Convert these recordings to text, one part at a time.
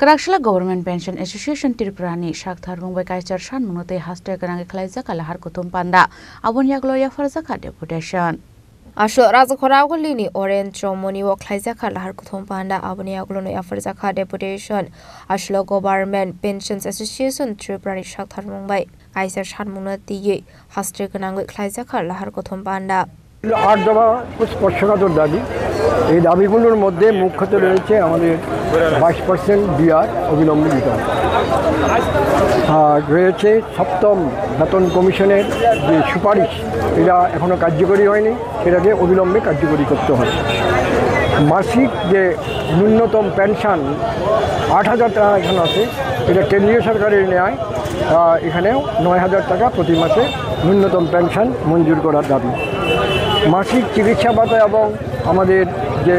Karakshila Government Pension Association Tirpurani Shakthar Mumbai Kaichar Shan Munote Hashtag Kanang Klaiza Kalahar Kutum Panda Abonia Gloria Farzaka Deputation. Asho Razakoragolini Orange Chomoni Walk Klaizaka Lahar Kutum Panda Abonia Gloria Farzaka Deputation Ashlo Government Pensions Association Tirpurani Shakthar Mumbai Kaichar Shan Munote Hashtag Kanang Klaizaka Lahar Kutum Panda. 8 দফা স্পর্শকাতর দাবি এই দাবিগুলোর মধ্যে মুখ্যত রয়েছে আমাদের 22% BR অবিলম্বে দিতে হবে আর রয়েছে সপ্তম বেতন কমিশনের যে সুপারিশ এটা এখনো কার্যকরী হয়নি সেটাকে অবিলম্বে কার্যকরী করতে হবে মাসিক যে ন্যূনতম পেনশন 8,000 টাকা এখন আছে এটা কেন্দ্রীয় সরকারের ন্যায় এখানেও 9,000 টাকা প্রতি মাসে ন্যূনতম পেনশন মঞ্জুর করার দাবি মাসিক চিকিৎসা ভাতা এবং আমাদের যে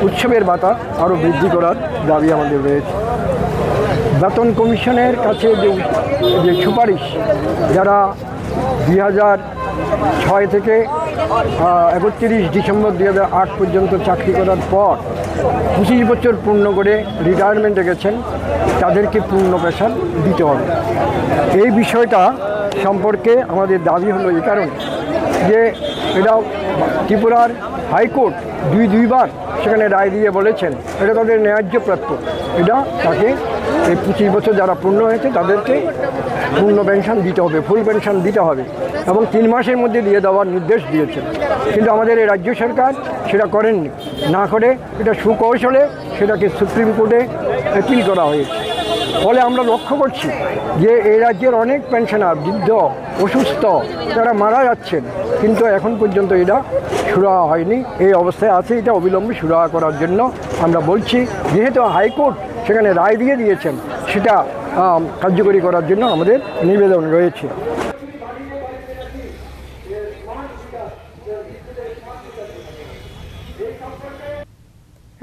উৎসবের ভাতা আরও বৃদ্ধি করার দাবি আমাদের রয়েছে বেতন কমিশনের কাছে যে সুপারিশ যারা 2006 থেকে 31 ডিসেম্বর 2008 পর্যন্ত চাকরি করার পর 25 বছর পূর্ণ করে রিটায়ারমেন্টে গেছেন তাদেরকে পূর্ণ পেনশন দিতে হবে এই বিষয়টা সম্পর্কে আমাদের দাবি হলো এই কারণে যে এটা ত্রিপুরার হাইকোর্ট দুইবার সেখানে রায় দিয়ে বলেছেন এটা তাদের ন্যায্য প্রাপ্য এটা তাকে এই 25 বছর যারা পূর্ণ হয়েছে তাদেরকে পূর্ণ পেনশন দিতে হবে ফুল পেনশন দিতে হবে এবং 3 মাসের মধ্যে দিয়ে দেওয়ার নির্দেশ দিয়েছেন কিন্তু আমাদের এই রাজ্য সরকার সেটা করেননি না করে এটা সুকৌশলে সেটাকে সুপ্রিম কোর্টে অ্যাপিল করা হয়েছে ফলে আমরা লক্ষ্য করছি যে এই রাজ্যের অনেক পেনশনার বৃদ্ধ অসুস্থ তারা মারা যাচ্ছেন কিন্তু এখন পর্যন্ত এটা সুরাহা হয়নি এই অবস্থায় আছে এটা অবিলম্বে সুরাহা করার জন্য আমরা বলছি যেহেতু হাইকোর্ট সেখানে রায় দিয়ে দিয়েছেন সেটা কার্যকরী করার জন্য আমাদের নিবেদন রয়েছে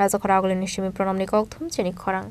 Razakoragolini Shimi Pronamnikok Tum Chenik Korang